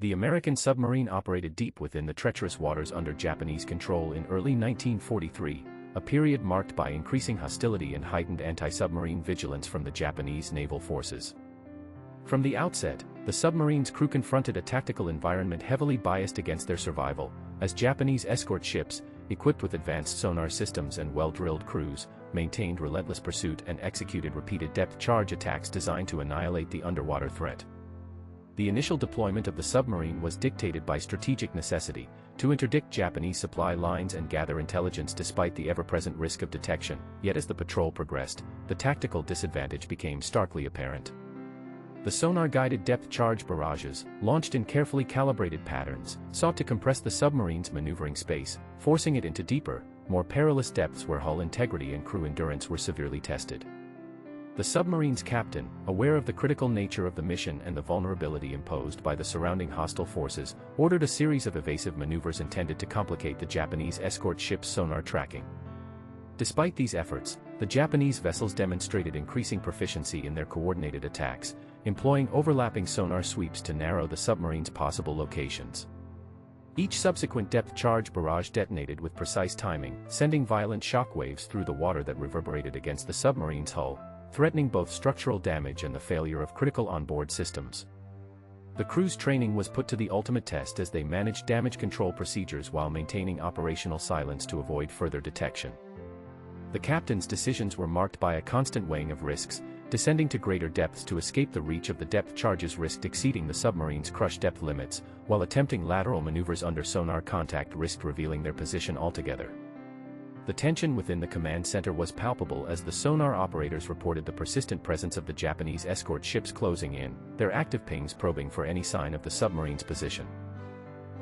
The American submarine operated deep within the treacherous waters under Japanese control in early 1943, a period marked by increasing hostility and heightened anti-submarine vigilance from the Japanese naval forces. From the outset, the submarine's crew confronted a tactical environment heavily biased against their survival, as Japanese escort ships, equipped with advanced sonar systems and well-drilled crews, maintained relentless pursuit and executed repeated depth-charge attacks designed to annihilate the underwater threat. The initial deployment of the submarine was dictated by strategic necessity, to interdict Japanese supply lines and gather intelligence despite the ever-present risk of detection, yet as the patrol progressed, the tactical disadvantage became starkly apparent. The sonar-guided depth-charge barrages, launched in carefully calibrated patterns, sought to compress the submarine's maneuvering space, forcing it into deeper, more perilous depths where hull integrity and crew endurance were severely tested. The submarine's captain, aware of the critical nature of the mission and the vulnerability imposed by the surrounding hostile forces, ordered a series of evasive maneuvers intended to complicate the Japanese escort ship's sonar tracking. Despite these efforts, the Japanese vessels demonstrated increasing proficiency in their coordinated attacks, employing overlapping sonar sweeps to narrow the submarine's possible locations. Each subsequent depth-charge barrage detonated with precise timing, sending violent shockwaves through the water that reverberated against the submarine's hull, threatening both structural damage and the failure of critical onboard systems. The crew's training was put to the ultimate test as they managed damage control procedures while maintaining operational silence to avoid further detection. The captain's decisions were marked by a constant weighing of risks, descending to greater depths to escape the reach of the depth charges risked exceeding the submarine's crush depth limits, while attempting lateral maneuvers under sonar contact risked revealing their position altogether. The tension within the command center was palpable as the sonar operators reported the persistent presence of the Japanese escort ships closing in, their active pings probing for any sign of the submarine's position.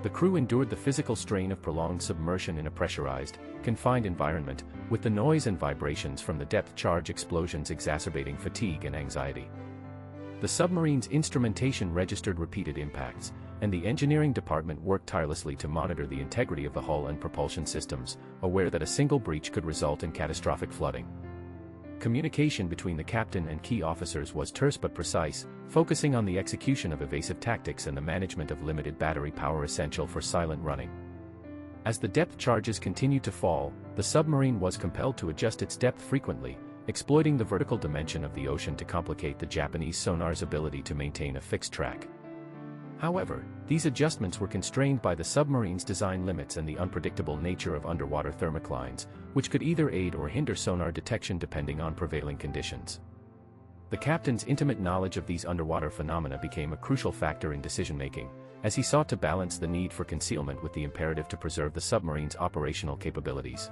The crew endured the physical strain of prolonged submersion in a pressurized, confined environment, with the noise and vibrations from the depth-charge explosions exacerbating fatigue and anxiety. The submarine's instrumentation registered repeated impacts, and the engineering department worked tirelessly to monitor the integrity of the hull and propulsion systems, aware that a single breach could result in catastrophic flooding. Communication between the captain and key officers was terse but precise, focusing on the execution of evasive tactics and the management of limited battery power essential for silent running. As the depth charges continued to fall, the submarine was compelled to adjust its depth frequently, exploiting the vertical dimension of the ocean to complicate the Japanese sonar's ability to maintain a fixed track. However, these adjustments were constrained by the submarine's design limits and the unpredictable nature of underwater thermoclines, which could either aid or hinder sonar detection depending on prevailing conditions. The captain's intimate knowledge of these underwater phenomena became a crucial factor in decision-making, as he sought to balance the need for concealment with the imperative to preserve the submarine's operational capabilities.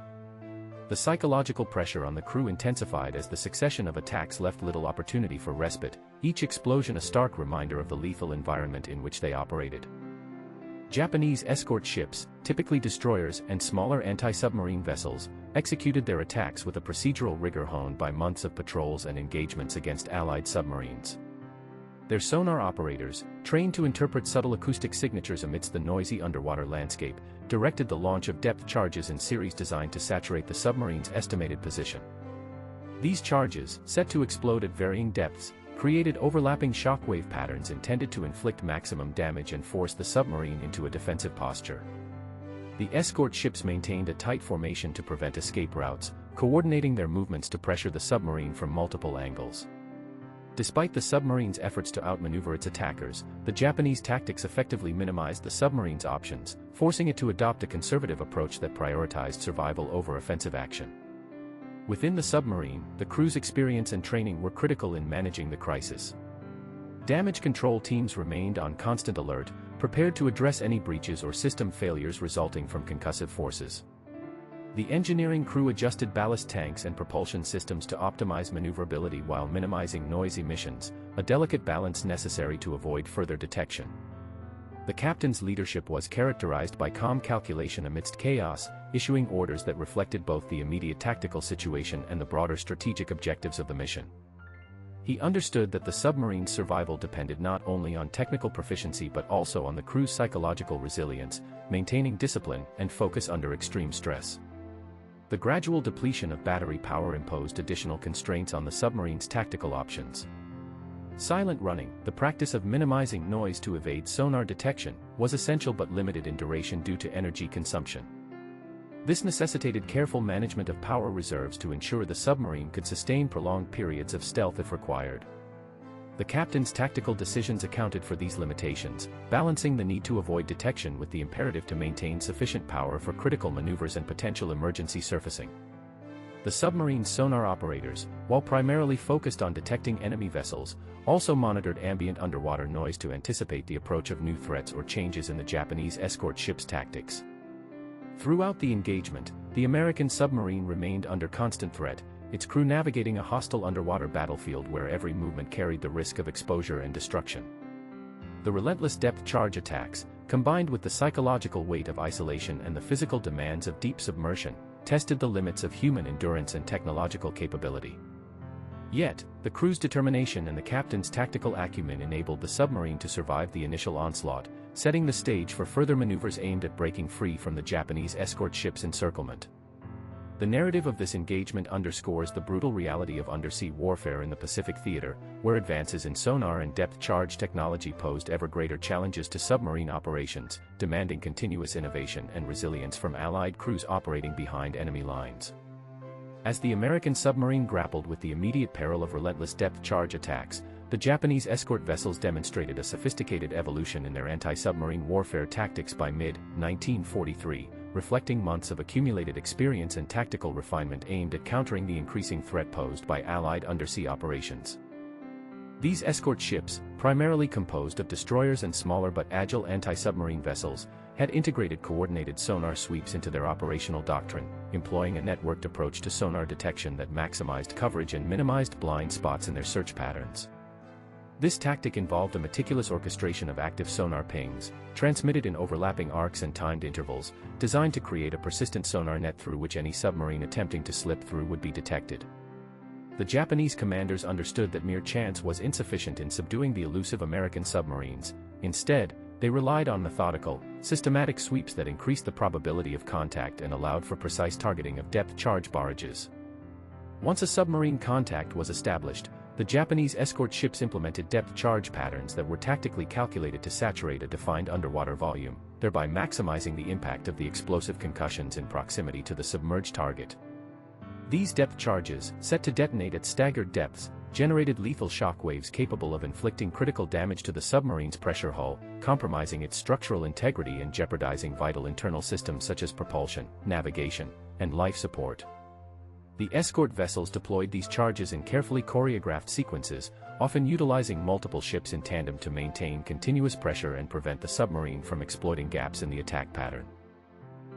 The psychological pressure on the crew intensified as the succession of attacks left little opportunity for respite, each explosion a stark reminder of the lethal environment in which they operated. Japanese escort ships, typically destroyers and smaller anti-submarine vessels, executed their attacks with a procedural rigor honed by months of patrols and engagements against Allied submarines. Their sonar operators, trained to interpret subtle acoustic signatures amidst the noisy underwater landscape, directed the launch of depth charges in series designed to saturate the submarine's estimated position. These charges, set to explode at varying depths, created overlapping shockwave patterns intended to inflict maximum damage and force the submarine into a defensive posture. The escort ships maintained a tight formation to prevent escape routes, coordinating their movements to pressure the submarine from multiple angles. Despite the submarine's efforts to outmaneuver its attackers, the Japanese tactics effectively minimized the submarine's options, forcing it to adopt a conservative approach that prioritized survival over offensive action. Within the submarine, the crew's experience and training were critical in managing the crisis. Damage control teams remained on constant alert, prepared to address any breaches or system failures resulting from concussive forces. The engineering crew adjusted ballast tanks and propulsion systems to optimize maneuverability while minimizing noise emissions, a delicate balance necessary to avoid further detection. The captain's leadership was characterized by calm calculation amidst chaos, issuing orders that reflected both the immediate tactical situation and the broader strategic objectives of the mission. He understood that the submarine's survival depended not only on technical proficiency but also on the crew's psychological resilience, maintaining discipline and focus under extreme stress. The gradual depletion of battery power imposed additional constraints on the submarine's tactical options. Silent running, the practice of minimizing noise to evade sonar detection, was essential but limited in duration due to energy consumption. This necessitated careful management of power reserves to ensure the submarine could sustain prolonged periods of stealth if required. The captain's tactical decisions accounted for these limitations, balancing the need to avoid detection with the imperative to maintain sufficient power for critical maneuvers and potential emergency surfacing. The submarine's sonar operators, while primarily focused on detecting enemy vessels, also monitored ambient underwater noise to anticipate the approach of new threats or changes in the Japanese escort ship's tactics. Throughout the engagement, the American submarine remained under constant threat, its crew navigating a hostile underwater battlefield where every movement carried the risk of exposure and destruction. The relentless depth charge attacks, combined with the psychological weight of isolation and the physical demands of deep submersion, tested the limits of human endurance and technological capability. Yet, the crew's determination and the captain's tactical acumen enabled the submarine to survive the initial onslaught, setting the stage for further maneuvers aimed at breaking free from the Japanese escort ship's encirclement. The narrative of this engagement underscores the brutal reality of undersea warfare in the Pacific theater, where advances in sonar and depth charge technology posed ever greater challenges to submarine operations, demanding continuous innovation and resilience from Allied crews operating behind enemy lines. As the American submarine grappled with the immediate peril of relentless depth charge attacks, the Japanese escort vessels demonstrated a sophisticated evolution in their anti-submarine warfare tactics by mid-1943. Reflecting months of accumulated experience and tactical refinement aimed at countering the increasing threat posed by Allied undersea operations. These escort ships, primarily composed of destroyers and smaller but agile anti-submarine vessels, had integrated coordinated sonar sweeps into their operational doctrine, employing a networked approach to sonar detection that maximized coverage and minimized blind spots in their search patterns. This tactic involved a meticulous orchestration of active sonar pings, transmitted in overlapping arcs and timed intervals, designed to create a persistent sonar net through which any submarine attempting to slip through would be detected. The Japanese commanders understood that mere chance was insufficient in subduing the elusive American submarines. Instead, they relied on methodical, systematic sweeps that increased the probability of contact and allowed for precise targeting of depth charge barrages. Once a submarine contact was established, the Japanese escort ships implemented depth charge patterns that were tactically calculated to saturate a defined underwater volume, thereby maximizing the impact of the explosive concussions in proximity to the submerged target. These depth charges, set to detonate at staggered depths, generated lethal shock waves capable of inflicting critical damage to the submarine's pressure hull, compromising its structural integrity and jeopardizing vital internal systems such as propulsion, navigation, and life support. The escort vessels deployed these charges in carefully choreographed sequences, often utilizing multiple ships in tandem to maintain continuous pressure and prevent the submarine from exploiting gaps in the attack pattern.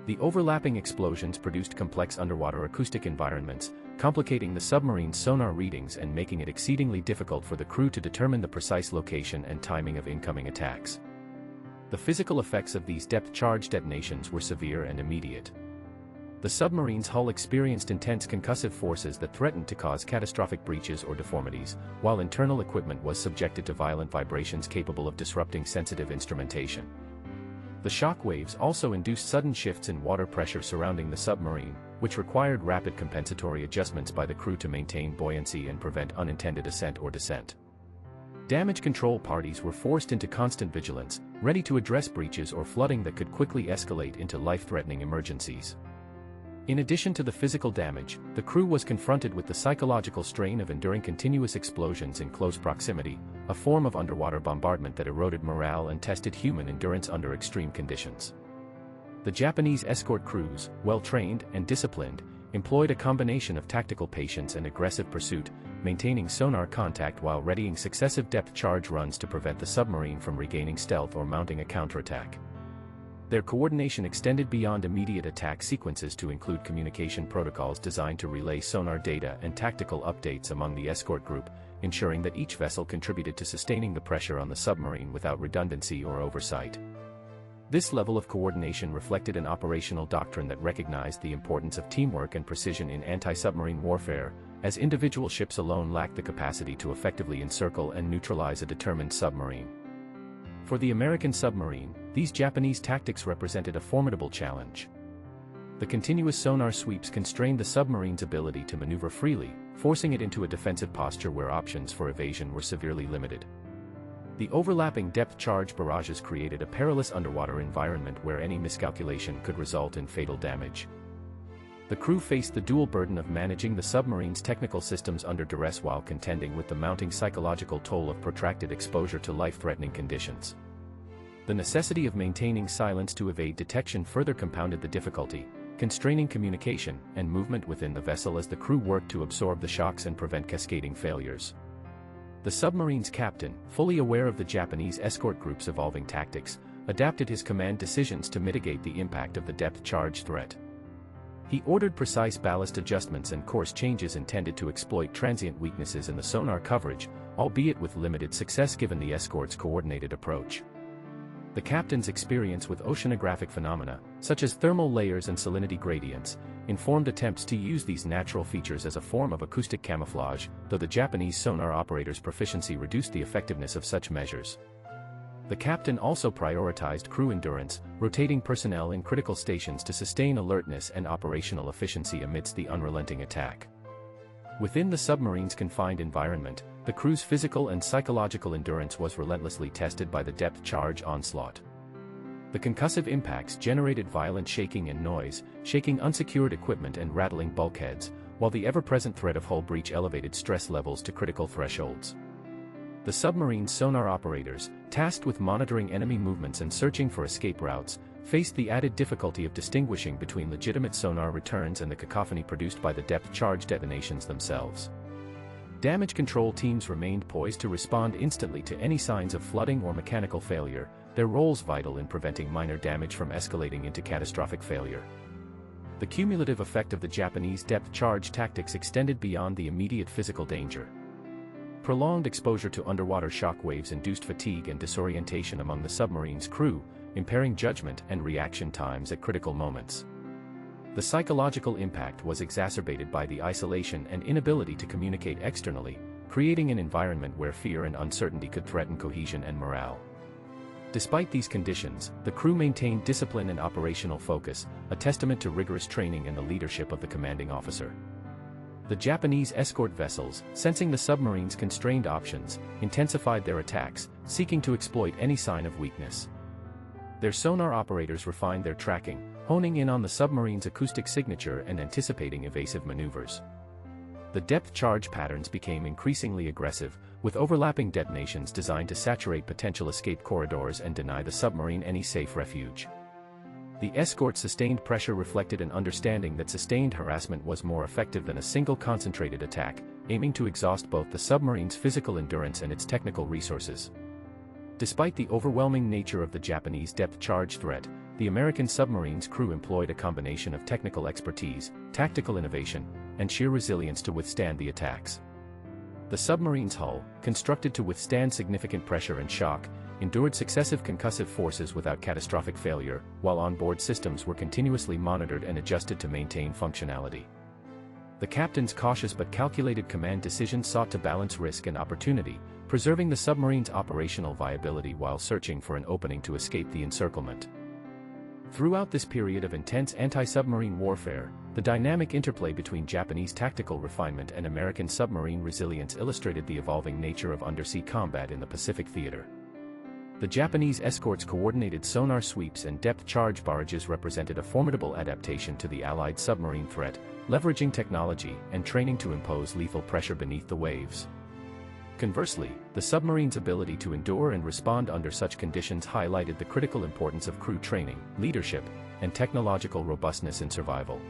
The overlapping explosions produced complex underwater acoustic environments, complicating the submarine's sonar readings and making it exceedingly difficult for the crew to determine the precise location and timing of incoming attacks. The physical effects of these depth charge detonations were severe and immediate. The submarine's hull experienced intense concussive forces that threatened to cause catastrophic breaches or deformities, while internal equipment was subjected to violent vibrations capable of disrupting sensitive instrumentation. The shock waves also induced sudden shifts in water pressure surrounding the submarine, which required rapid compensatory adjustments by the crew to maintain buoyancy and prevent unintended ascent or descent. Damage control parties were forced into constant vigilance, ready to address breaches or flooding that could quickly escalate into life-threatening emergencies. In addition to the physical damage, the crew was confronted with the psychological strain of enduring continuous explosions in close proximity, a form of underwater bombardment that eroded morale and tested human endurance under extreme conditions. The Japanese escort crews, well-trained and disciplined, employed a combination of tactical patience and aggressive pursuit, maintaining sonar contact while readying successive depth charge runs to prevent the submarine from regaining stealth or mounting a counterattack. Their coordination extended beyond immediate attack sequences to include communication protocols designed to relay sonar data and tactical updates among the escort group, ensuring that each vessel contributed to sustaining the pressure on the submarine without redundancy or oversight. This level of coordination reflected an operational doctrine that recognized the importance of teamwork and precision in anti-submarine warfare, as individual ships alone lacked the capacity to effectively encircle and neutralize a determined submarine. For the American submarine, these Japanese tactics represented a formidable challenge. The continuous sonar sweeps constrained the submarine's ability to maneuver freely, forcing it into a defensive posture where options for evasion were severely limited. The overlapping depth charge barrages created a perilous underwater environment where any miscalculation could result in fatal damage. The crew faced the dual burden of managing the submarine's technical systems under duress while contending with the mounting psychological toll of protracted exposure to life-threatening conditions. The necessity of maintaining silence to evade detection further compounded the difficulty, constraining communication and movement within the vessel as the crew worked to absorb the shocks and prevent cascading failures. The submarine's captain, fully aware of the Japanese escort group's evolving tactics, adapted his command decisions to mitigate the impact of the depth charge threat. He ordered precise ballast adjustments and course changes intended to exploit transient weaknesses in the sonar coverage, albeit with limited success given the escort's coordinated approach. The captain's experience with oceanographic phenomena, such as thermal layers and salinity gradients, informed attempts to use these natural features as a form of acoustic camouflage, though the Japanese sonar operators' proficiency reduced the effectiveness of such measures. The captain also prioritized crew endurance, rotating personnel in critical stations to sustain alertness and operational efficiency amidst the unrelenting attack. Within the submarine's confined environment, the crew's physical and psychological endurance was relentlessly tested by the depth charge onslaught. The concussive impacts generated violent shaking and noise, shaking unsecured equipment and rattling bulkheads, while the ever-present threat of hull breach elevated stress levels to critical thresholds. The submarine's sonar operators, tasked with monitoring enemy movements and searching for escape routes, faced the added difficulty of distinguishing between legitimate sonar returns and the cacophony produced by the depth charge detonations themselves. Damage control teams remained poised to respond instantly to any signs of flooding or mechanical failure, their roles vital in preventing minor damage from escalating into catastrophic failure. The cumulative effect of the Japanese depth charge tactics extended beyond the immediate physical danger. Prolonged exposure to underwater shock waves induced fatigue and disorientation among the submarine's crew, impairing judgment and reaction times at critical moments. The psychological impact was exacerbated by the isolation and inability to communicate externally, creating an environment where fear and uncertainty could threaten cohesion and morale. Despite these conditions, the crew maintained discipline and operational focus, a testament to rigorous training and the leadership of the commanding officer. The Japanese escort vessels, sensing the submarine's constrained options, intensified their attacks, seeking to exploit any sign of weakness. Their sonar operators refined their tracking, honing in on the submarine's acoustic signature and anticipating evasive maneuvers. The depth charge patterns became increasingly aggressive, with overlapping detonations designed to saturate potential escape corridors and deny the submarine any safe refuge. The escort's sustained pressure reflected an understanding that sustained harassment was more effective than a single concentrated attack, aiming to exhaust both the submarine's physical endurance and its technical resources. Despite the overwhelming nature of the Japanese depth charge threat, the American submarine's crew employed a combination of technical expertise, tactical innovation, and sheer resilience to withstand the attacks. The submarine's hull, constructed to withstand significant pressure and shock, endured successive concussive forces without catastrophic failure, while onboard systems were continuously monitored and adjusted to maintain functionality. The captain's cautious but calculated command decisions sought to balance risk and opportunity, preserving the submarine's operational viability while searching for an opening to escape the encirclement. Throughout this period of intense anti-submarine warfare, the dynamic interplay between Japanese tactical refinement and American submarine resilience illustrated the evolving nature of undersea combat in the Pacific theater. The Japanese escort's coordinated sonar sweeps and depth charge barrages represented a formidable adaptation to the Allied submarine threat, leveraging technology and training to impose lethal pressure beneath the waves. Conversely, the submarine's ability to endure and respond under such conditions highlighted the critical importance of crew training, leadership, and technological robustness in survival.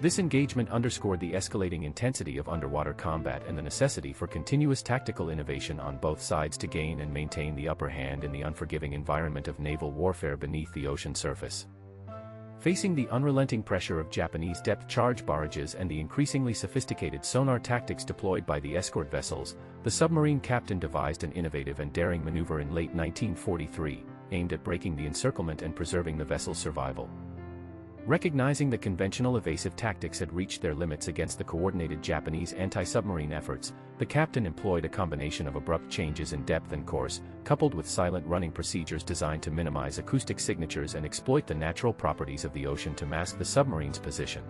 This engagement underscored the escalating intensity of underwater combat and the necessity for continuous tactical innovation on both sides to gain and maintain the upper hand in the unforgiving environment of naval warfare beneath the ocean surface. Facing the unrelenting pressure of Japanese depth charge barrages and the increasingly sophisticated sonar tactics deployed by the escort vessels, the submarine captain devised an innovative and daring maneuver in late 1943, aimed at breaking the encirclement and preserving the vessel's survival. Recognizing that conventional evasive tactics had reached their limits against the coordinated Japanese anti-submarine efforts, the captain employed a combination of abrupt changes in depth and course, coupled with silent running procedures designed to minimize acoustic signatures and exploit the natural properties of the ocean to mask the submarine's position.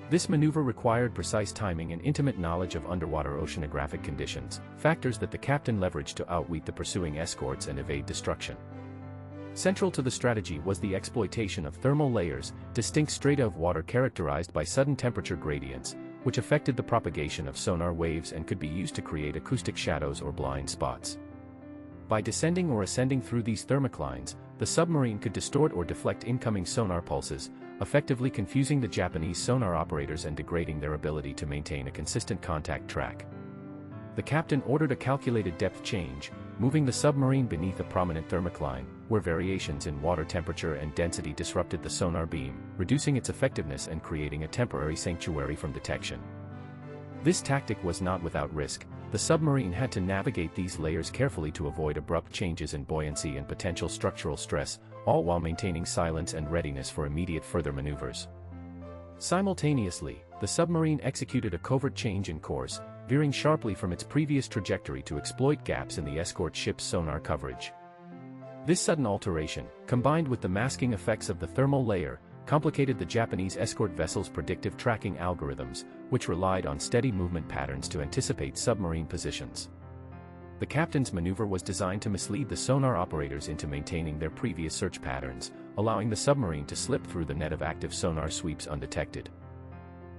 This maneuver required precise timing and intimate knowledge of underwater oceanographic conditions, factors that the captain leveraged to outwit the pursuing escorts and evade destruction. Central to the strategy was the exploitation of thermal layers, distinct strata of water characterized by sudden temperature gradients, which affected the propagation of sonar waves and could be used to create acoustic shadows or blind spots. By descending or ascending through these thermoclines, the submarine could distort or deflect incoming sonar pulses, effectively confusing the Japanese sonar operators and degrading their ability to maintain a consistent contact track. The captain ordered a calculated depth change, moving the submarine beneath a prominent thermocline, where variations in water temperature and density disrupted the sonar beam, reducing its effectiveness and creating a temporary sanctuary from detection. This tactic was not without risk. The submarine had to navigate these layers carefully to avoid abrupt changes in buoyancy and potential structural stress, all while maintaining silence and readiness for immediate further maneuvers. Simultaneously, the submarine executed a covert change in course, veering sharply from its previous trajectory to exploit gaps in the escort ship's sonar coverage. This sudden alteration, combined with the masking effects of the thermal layer, complicated the Japanese escort vessel's predictive tracking algorithms, which relied on steady movement patterns to anticipate submarine positions. The captain's maneuver was designed to mislead the sonar operators into maintaining their previous search patterns, allowing the submarine to slip through the net of active sonar sweeps undetected.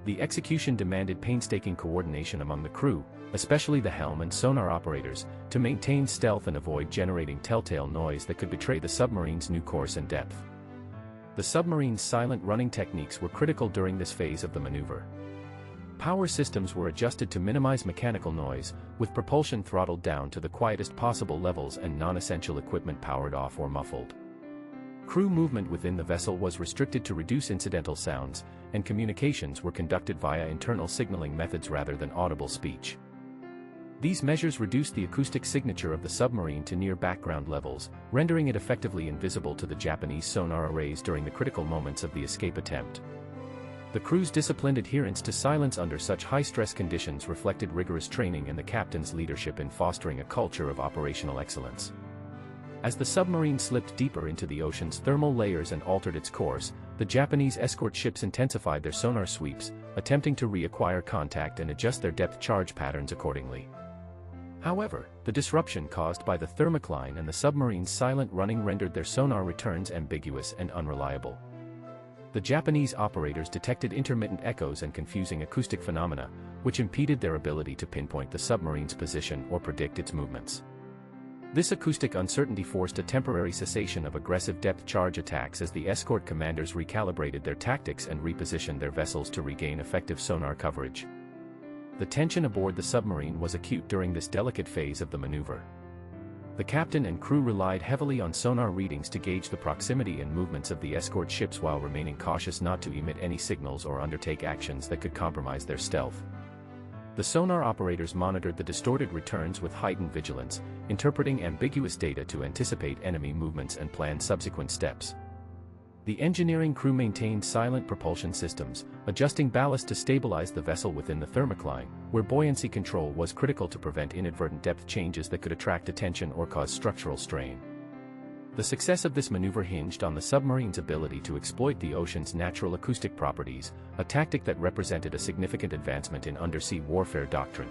The execution demanded painstaking coordination among the crew, especially the helm and sonar operators, to maintain stealth and avoid generating telltale noise that could betray the submarine's new course and depth. The submarine's silent running techniques were critical during this phase of the maneuver. Power systems were adjusted to minimize mechanical noise, with propulsion throttled down to the quietest possible levels and non-essential equipment powered off or muffled. Crew movement within the vessel was restricted to reduce incidental sounds, and communications were conducted via internal signaling methods rather than audible speech. These measures reduced the acoustic signature of the submarine to near background levels, rendering it effectively invisible to the Japanese sonar arrays during the critical moments of the escape attempt. The crew's disciplined adherence to silence under such high-stress conditions reflected rigorous training and the captain's leadership in fostering a culture of operational excellence. As the submarine slipped deeper into the ocean's thermal layers and altered its course, the Japanese escort ships intensified their sonar sweeps, attempting to reacquire contact and adjust their depth charge patterns accordingly. However, the disruption caused by the thermocline and the submarine's silent running rendered their sonar returns ambiguous and unreliable. The Japanese operators detected intermittent echoes and confusing acoustic phenomena, which impeded their ability to pinpoint the submarine's position or predict its movements. This acoustic uncertainty forced a temporary cessation of aggressive depth charge attacks as the escort commanders recalibrated their tactics and repositioned their vessels to regain effective sonar coverage. The tension aboard the submarine was acute during this delicate phase of the maneuver. The captain and crew relied heavily on sonar readings to gauge the proximity and movements of the escort ships while remaining cautious not to emit any signals or undertake actions that could compromise their stealth. The sonar operators monitored the distorted returns with heightened vigilance, interpreting ambiguous data to anticipate enemy movements and plan subsequent steps. The engineering crew maintained silent propulsion systems, adjusting ballast to stabilize the vessel within the thermocline, where buoyancy control was critical to prevent inadvertent depth changes that could attract attention or cause structural strain. The success of this maneuver hinged on the submarine's ability to exploit the ocean's natural acoustic properties, a tactic that represented a significant advancement in undersea warfare doctrine.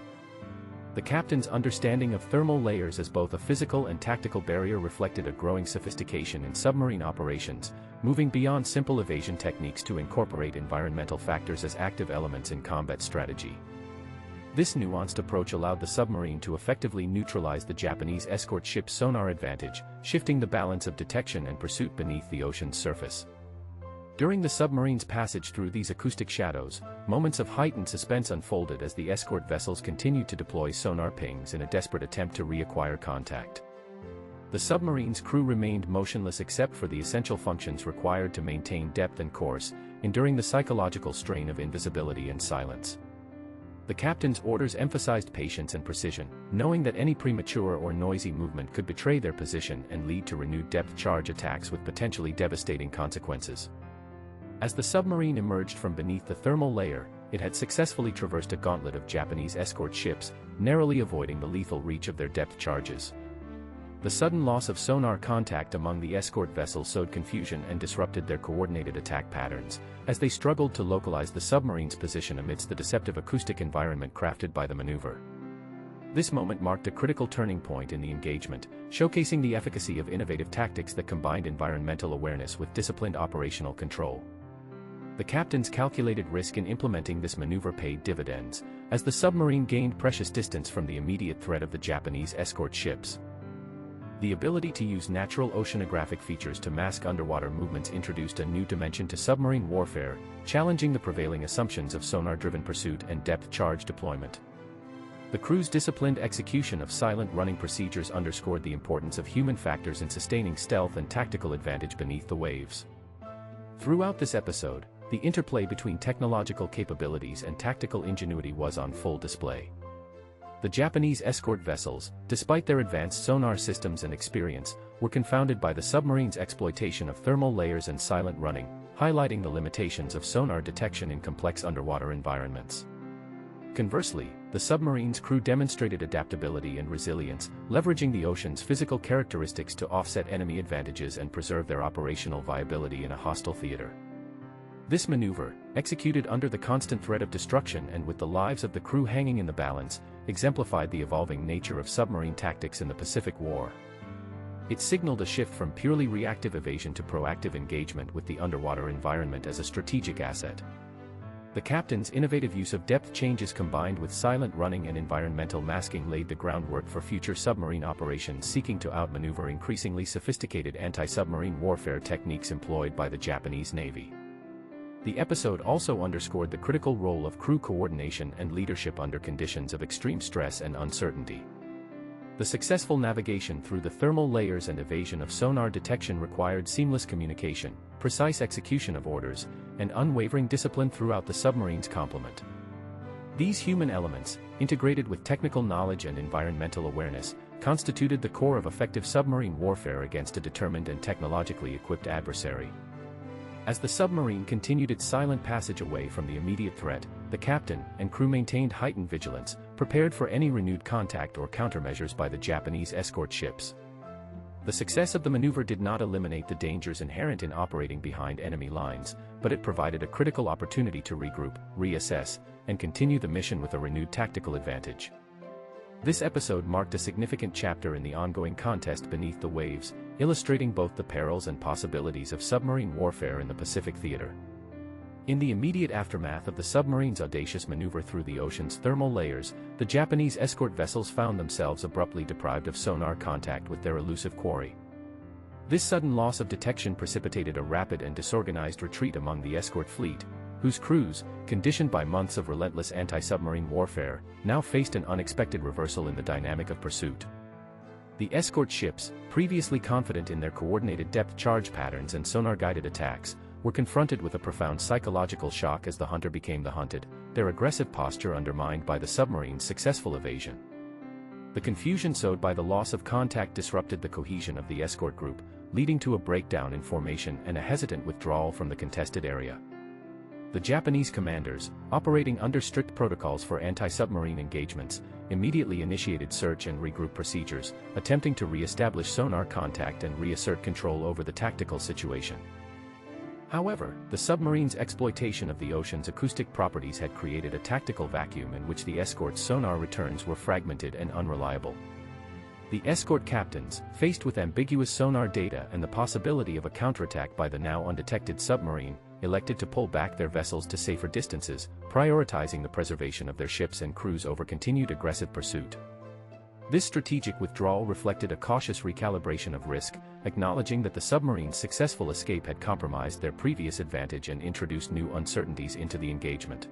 The captain's understanding of thermal layers as both a physical and tactical barrier reflected a growing sophistication in submarine operations, moving beyond simple evasion techniques to incorporate environmental factors as active elements in combat strategy. This nuanced approach allowed the submarine to effectively neutralize the Japanese escort ship's sonar advantage, shifting the balance of detection and pursuit beneath the ocean's surface. During the submarine's passage through these acoustic shadows, moments of heightened suspense unfolded as the escort vessels continued to deploy sonar pings in a desperate attempt to reacquire contact. The submarine's crew remained motionless except for the essential functions required to maintain depth and course, enduring the psychological strain of invisibility and silence. The captain's orders emphasized patience and precision, knowing that any premature or noisy movement could betray their position and lead to renewed depth charge attacks with potentially devastating consequences. As the submarine emerged from beneath the thermal layer, it had successfully traversed a gauntlet of Japanese escort ships, narrowly avoiding the lethal reach of their depth charges. The sudden loss of sonar contact among the escort vessels sowed confusion and disrupted their coordinated attack patterns, as they struggled to localize the submarine's position amidst the deceptive acoustic environment crafted by the maneuver. This moment marked a critical turning point in the engagement, showcasing the efficacy of innovative tactics that combined environmental awareness with disciplined operational control. The captain's calculated risk in implementing this maneuver paid dividends, as the submarine gained precious distance from the immediate threat of the Japanese escort ships. The ability to use natural oceanographic features to mask underwater movements introduced a new dimension to submarine warfare, challenging the prevailing assumptions of sonar-driven pursuit and depth charge deployment. The crew's disciplined execution of silent running procedures underscored the importance of human factors in sustaining stealth and tactical advantage beneath the waves. Throughout this episode, the interplay between technological capabilities and tactical ingenuity was on full display. The Japanese escort vessels, despite their advanced sonar systems and experience, were confounded by the submarine's exploitation of thermal layers and silent running, highlighting the limitations of sonar detection in complex underwater environments. Conversely, the submarine's crew demonstrated adaptability and resilience, leveraging the ocean's physical characteristics to offset enemy advantages and preserve their operational viability in a hostile theater. This maneuver, executed under the constant threat of destruction and with the lives of the crew hanging in the balance, exemplified the evolving nature of submarine tactics in the Pacific War. It signaled a shift from purely reactive evasion to proactive engagement with the underwater environment as a strategic asset. The captain's innovative use of depth changes combined with silent running and environmental masking laid the groundwork for future submarine operations seeking to outmaneuver increasingly sophisticated anti-submarine warfare techniques employed by the Japanese Navy. The episode also underscored the critical role of crew coordination and leadership under conditions of extreme stress and uncertainty. The successful navigation through the thermal layers and evasion of sonar detection required seamless communication, precise execution of orders, and unwavering discipline throughout the submarine's complement. These human elements, integrated with technical knowledge and environmental awareness, constituted the core of effective submarine warfare against a determined and technologically equipped adversary. As the submarine continued its silent passage away from the immediate threat, the captain and crew maintained heightened vigilance, prepared for any renewed contact or countermeasures by the Japanese escort ships. The success of the maneuver did not eliminate the dangers inherent in operating behind enemy lines, but it provided a critical opportunity to regroup, reassess, and continue the mission with a renewed tactical advantage. This episode marked a significant chapter in the ongoing contest beneath the waves, illustrating both the perils and possibilities of submarine warfare in the Pacific theater. In the immediate aftermath of the submarine's audacious maneuver through the ocean's thermal layers, the Japanese escort vessels found themselves abruptly deprived of sonar contact with their elusive quarry. This sudden loss of detection precipitated a rapid and disorganized retreat among the escort fleet, whose crews, conditioned by months of relentless anti-submarine warfare, now faced an unexpected reversal in the dynamic of pursuit. The escort ships, previously confident in their coordinated depth charge patterns and sonar-guided attacks, were confronted with a profound psychological shock as the hunter became the hunted, their aggressive posture undermined by the submarine's successful evasion. The confusion sowed by the loss of contact disrupted the cohesion of the escort group, leading to a breakdown in formation and a hesitant withdrawal from the contested area. The Japanese commanders, operating under strict protocols for anti-submarine engagements, immediately initiated search and regroup procedures, attempting to re-establish sonar contact and reassert control over the tactical situation. However, the submarine's exploitation of the ocean's acoustic properties had created a tactical vacuum in which the escort's sonar returns were fragmented and unreliable. The escort captains, faced with ambiguous sonar data and the possibility of a counterattack by the now undetected submarine, elected to pull back their vessels to safer distances, prioritizing the preservation of their ships and crews over continued aggressive pursuit. This strategic withdrawal reflected a cautious recalibration of risk, acknowledging that the submarine's successful escape had compromised their previous advantage and introduced new uncertainties into the engagement.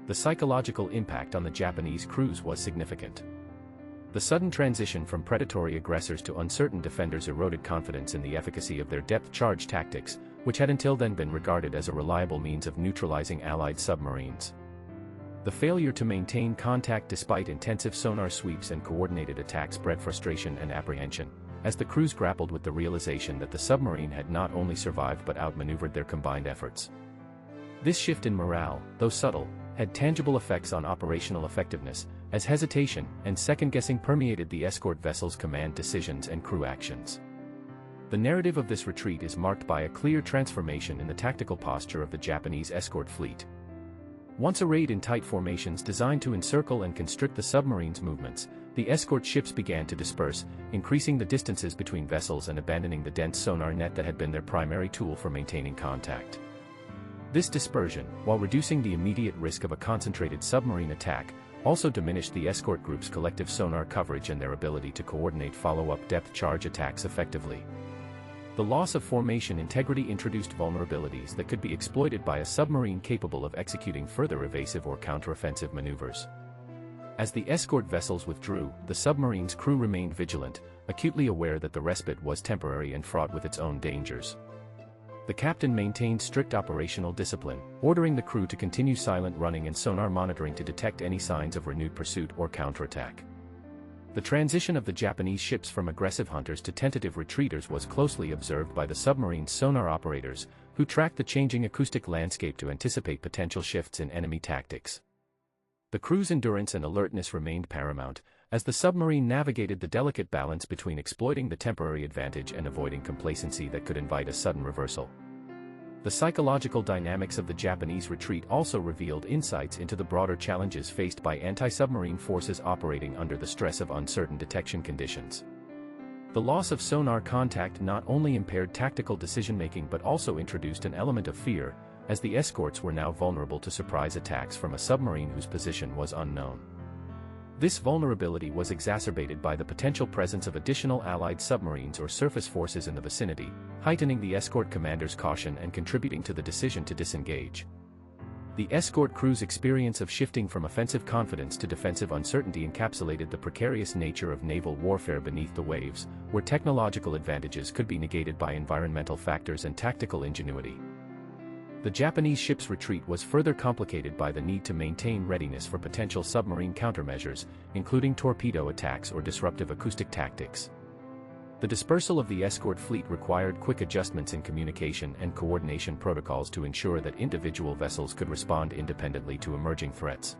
The psychological impact on the Japanese crews was significant. The sudden transition from predatory aggressors to uncertain defenders eroded confidence in the efficacy of their depth charge tactics, which had until then been regarded as a reliable means of neutralizing Allied submarines. The failure to maintain contact despite intensive sonar sweeps and coordinated attacks bred frustration and apprehension, as the crews grappled with the realization that the submarine had not only survived but outmaneuvered their combined efforts. This shift in morale, though subtle, had tangible effects on operational effectiveness, as hesitation and second-guessing permeated the escort vessel's command decisions and crew actions. The narrative of this retreat is marked by a clear transformation in the tactical posture of the Japanese escort fleet. Once arrayed in tight formations designed to encircle and constrict the submarine's movements, the escort ships began to disperse, increasing the distances between vessels and abandoning the dense sonar net that had been their primary tool for maintaining contact. This dispersion, while reducing the immediate risk of a concentrated submarine attack, also diminished the escort group's collective sonar coverage and their ability to coordinate follow-up depth charge attacks effectively. The loss of formation integrity introduced vulnerabilities that could be exploited by a submarine capable of executing further evasive or counteroffensive maneuvers. As the escort vessels withdrew, the submarine's crew remained vigilant, acutely aware that the respite was temporary and fraught with its own dangers. The captain maintained strict operational discipline, ordering the crew to continue silent running and sonar monitoring to detect any signs of renewed pursuit or counterattack. The transition of the Japanese ships from aggressive hunters to tentative retreaters was closely observed by the submarine's sonar operators, who tracked the changing acoustic landscape to anticipate potential shifts in enemy tactics. The crew's endurance and alertness remained paramount, as the submarine navigated the delicate balance between exploiting the temporary advantage and avoiding complacency that could invite a sudden reversal. The psychological dynamics of the Japanese retreat also revealed insights into the broader challenges faced by anti-submarine forces operating under the stress of uncertain detection conditions. The loss of sonar contact not only impaired tactical decision-making but also introduced an element of fear, as the escorts were now vulnerable to surprise attacks from a submarine whose position was unknown. This vulnerability was exacerbated by the potential presence of additional Allied submarines or surface forces in the vicinity, heightening the escort commander's caution and contributing to the decision to disengage. The escort crew's experience of shifting from offensive confidence to defensive uncertainty encapsulated the precarious nature of naval warfare beneath the waves, where technological advantages could be negated by environmental factors and tactical ingenuity. The Japanese ship's retreat was further complicated by the need to maintain readiness for potential submarine countermeasures, including torpedo attacks or disruptive acoustic tactics. The dispersal of the escort fleet required quick adjustments in communication and coordination protocols to ensure that individual vessels could respond independently to emerging threats.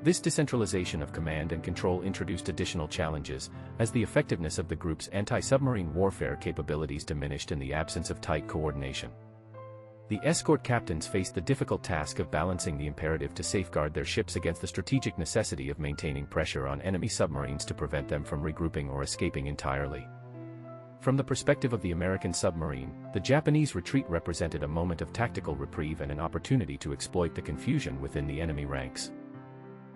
This decentralization of command and control introduced additional challenges, as the effectiveness of the group's anti-submarine warfare capabilities diminished in the absence of tight coordination. The escort captains faced the difficult task of balancing the imperative to safeguard their ships against the strategic necessity of maintaining pressure on enemy submarines to prevent them from regrouping or escaping entirely. From the perspective of the American submarine, the Japanese retreat represented a moment of tactical reprieve and an opportunity to exploit the confusion within the enemy ranks.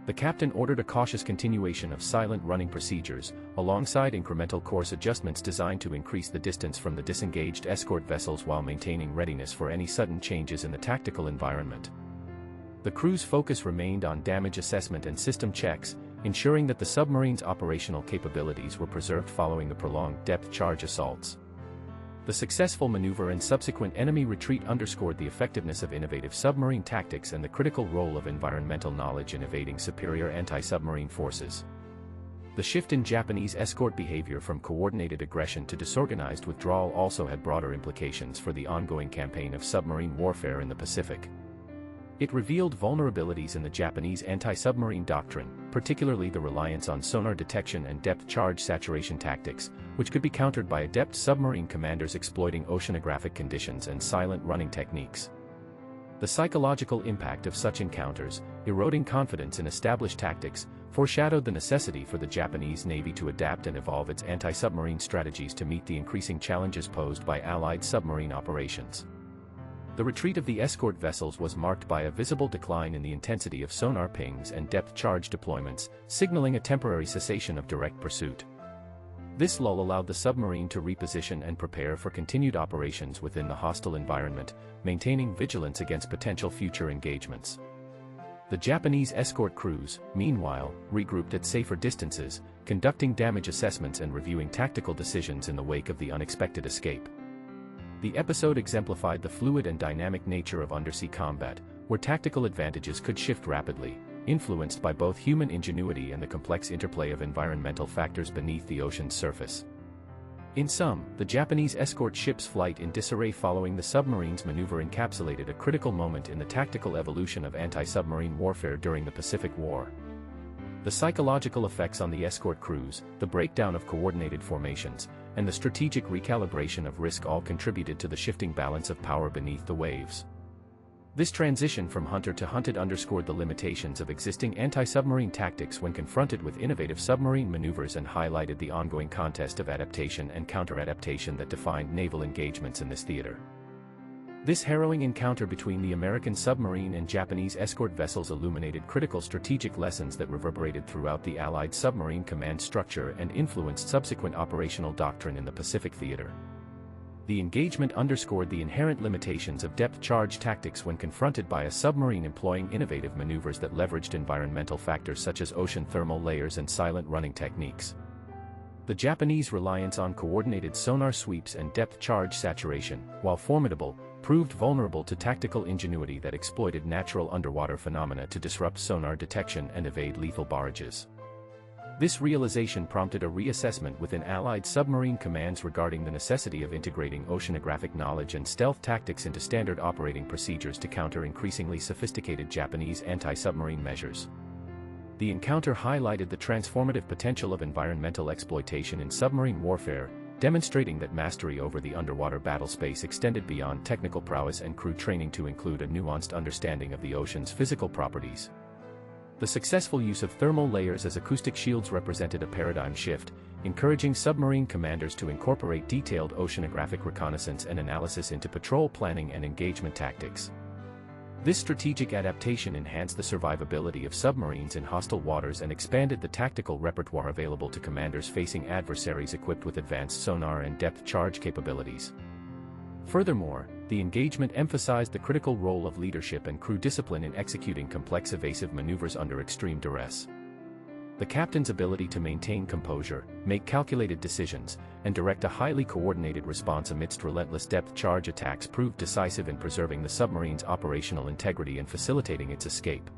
The captain ordered a cautious continuation of silent running procedures, alongside incremental course adjustments designed to increase the distance from the disengaged escort vessels while maintaining readiness for any sudden changes in the tactical environment. The crew's focus remained on damage assessment and system checks, ensuring that the submarine's operational capabilities were preserved following the prolonged depth charge assaults. The successful maneuver and subsequent enemy retreat underscored the effectiveness of innovative submarine tactics and the critical role of environmental knowledge in evading superior anti-submarine forces. The shift in Japanese escort behavior from coordinated aggression to disorganized withdrawal also had broader implications for the ongoing campaign of submarine warfare in the Pacific. It revealed vulnerabilities in the Japanese anti-submarine doctrine, particularly the reliance on sonar detection and depth charge saturation tactics, which could be countered by adept submarine commanders exploiting oceanographic conditions and silent running techniques. The psychological impact of such encounters, eroding confidence in established tactics, foreshadowed the necessity for the Japanese Navy to adapt and evolve its anti-submarine strategies to meet the increasing challenges posed by Allied submarine operations. The retreat of the escort vessels was marked by a visible decline in the intensity of sonar pings and depth charge deployments, signaling a temporary cessation of direct pursuit. This lull allowed the submarine to reposition and prepare for continued operations within the hostile environment, maintaining vigilance against potential future engagements. The Japanese escort crews, meanwhile, regrouped at safer distances, conducting damage assessments and reviewing tactical decisions in the wake of the unexpected escape. The episode exemplified the fluid and dynamic nature of undersea combat, where tactical advantages could shift rapidly, influenced by both human ingenuity and the complex interplay of environmental factors beneath the ocean's surface. In sum, the Japanese escort ship's flight in disarray following the submarine's maneuver encapsulated a critical moment in the tactical evolution of anti-submarine warfare during the Pacific War. The psychological effects on the escort crews, the breakdown of coordinated formations, and the strategic recalibration of risk all contributed to the shifting balance of power beneath the waves. This transition from hunter to hunted underscored the limitations of existing anti-submarine tactics when confronted with innovative submarine maneuvers and highlighted the ongoing contest of adaptation and counter-adaptation that defined naval engagements in this theater. This harrowing encounter between the American submarine and Japanese escort vessels illuminated critical strategic lessons that reverberated throughout the Allied submarine command structure and influenced subsequent operational doctrine in the Pacific theater. The engagement underscored the inherent limitations of depth-charge tactics when confronted by a submarine employing innovative maneuvers that leveraged environmental factors such as ocean thermal layers and silent running techniques. The Japanese reliance on coordinated sonar sweeps and depth-charge saturation, while formidable, proved vulnerable to tactical ingenuity that exploited natural underwater phenomena to disrupt sonar detection and evade lethal barrages. This realization prompted a reassessment within Allied submarine commands regarding the necessity of integrating oceanographic knowledge and stealth tactics into standard operating procedures to counter increasingly sophisticated Japanese anti-submarine measures. The encounter highlighted the transformative potential of environmental exploitation in submarine warfare, demonstrating that mastery over the underwater battle space extended beyond technical prowess and crew training to include a nuanced understanding of the ocean's physical properties. The successful use of thermal layers as acoustic shields represented a paradigm shift, encouraging submarine commanders to incorporate detailed oceanographic reconnaissance and analysis into patrol planning and engagement tactics. This strategic adaptation enhanced the survivability of submarines in hostile waters and expanded the tactical repertoire available to commanders facing adversaries equipped with advanced sonar and depth-charge capabilities. Furthermore, the engagement emphasized the critical role of leadership and crew discipline in executing complex evasive maneuvers under extreme duress. The captain's ability to maintain composure, make calculated decisions, and direct a highly coordinated response amidst relentless depth-charge attacks proved decisive in preserving the submarine's operational integrity and facilitating its escape.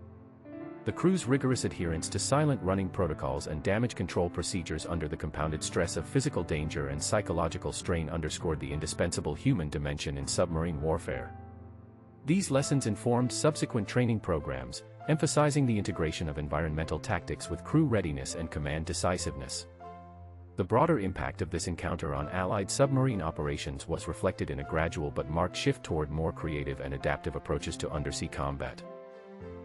The crew's rigorous adherence to silent running protocols and damage control procedures under the compounded stress of physical danger and psychological strain underscored the indispensable human dimension in submarine warfare. These lessons informed subsequent training programs, emphasizing the integration of environmental tactics with crew readiness and command decisiveness. The broader impact of this encounter on Allied submarine operations was reflected in a gradual but marked shift toward more creative and adaptive approaches to undersea combat.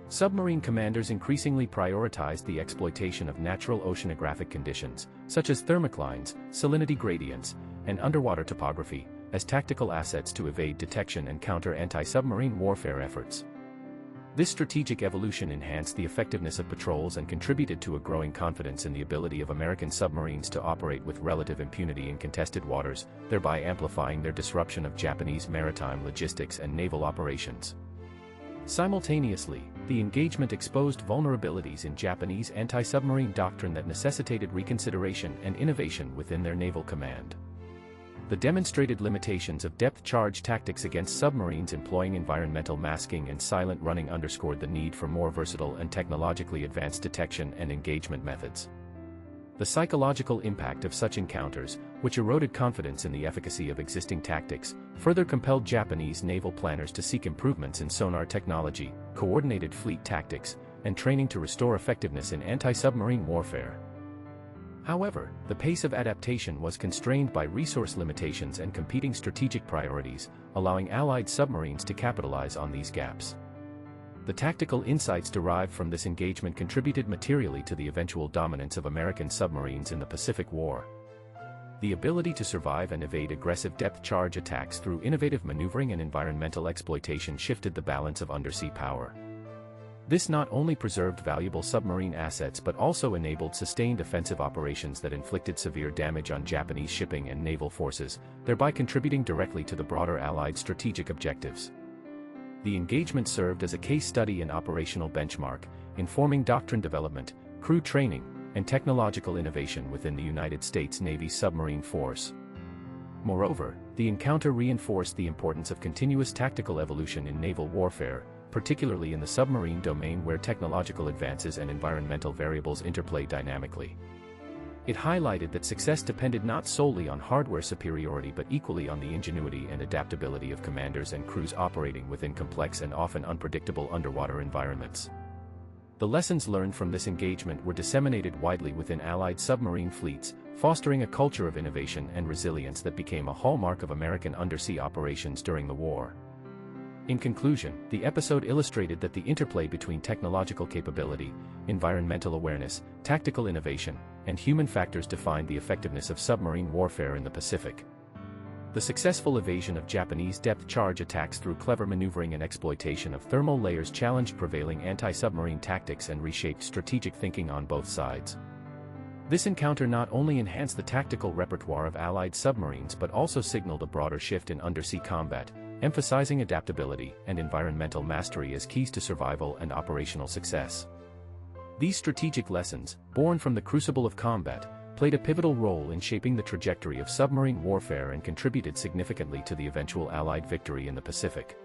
Submarine commanders increasingly prioritized the exploitation of natural oceanographic conditions, such as thermoclines, salinity gradients, and underwater topography, as tactical assets to evade detection and counter anti-submarine warfare efforts. This strategic evolution enhanced the effectiveness of patrols and contributed to a growing confidence in the ability of American submarines to operate with relative impunity in contested waters, thereby amplifying their disruption of Japanese maritime logistics and naval operations. Simultaneously, the engagement exposed vulnerabilities in Japanese anti-submarine doctrine that necessitated reconsideration and innovation within their naval command. The demonstrated limitations of depth-charge tactics against submarines employing environmental masking and silent running underscored the need for more versatile and technologically advanced detection and engagement methods. The psychological impact of such encounters, which eroded confidence in the efficacy of existing tactics, further compelled Japanese naval planners to seek improvements in sonar technology, coordinated fleet tactics, and training to restore effectiveness in anti-submarine warfare. However, the pace of adaptation was constrained by resource limitations and competing strategic priorities, allowing Allied submarines to capitalize on these gaps. The tactical insights derived from this engagement contributed materially to the eventual dominance of American submarines in the Pacific War. The ability to survive and evade aggressive depth-charge attacks through innovative maneuvering and environmental exploitation shifted the balance of undersea power. This not only preserved valuable submarine assets but also enabled sustained offensive operations that inflicted severe damage on Japanese shipping and naval forces, thereby contributing directly to the broader Allied strategic objectives. The engagement served as a case study and operational benchmark, informing doctrine development, crew training, and technological innovation within the United States Navy submarine force. Moreover, the encounter reinforced the importance of continuous tactical evolution in naval warfare, particularly in the submarine domain where technological advances and environmental variables interplay dynamically. It highlighted that success depended not solely on hardware superiority but equally on the ingenuity and adaptability of commanders and crews operating within complex and often unpredictable underwater environments. The lessons learned from this engagement were disseminated widely within Allied submarine fleets, fostering a culture of innovation and resilience that became a hallmark of American undersea operations during the war. In conclusion, the episode illustrated that the interplay between technological capability, environmental awareness, tactical innovation, and human factors defined the effectiveness of submarine warfare in the Pacific. The successful evasion of Japanese depth-charge attacks through clever maneuvering and exploitation of thermal layers challenged prevailing anti-submarine tactics and reshaped strategic thinking on both sides. This encounter not only enhanced the tactical repertoire of Allied submarines but also signaled a broader shift in undersea combat, emphasizing adaptability and environmental mastery as keys to survival and operational success. These strategic lessons, born from the crucible of combat, played a pivotal role in shaping the trajectory of submarine warfare and contributed significantly to the eventual Allied victory in the Pacific.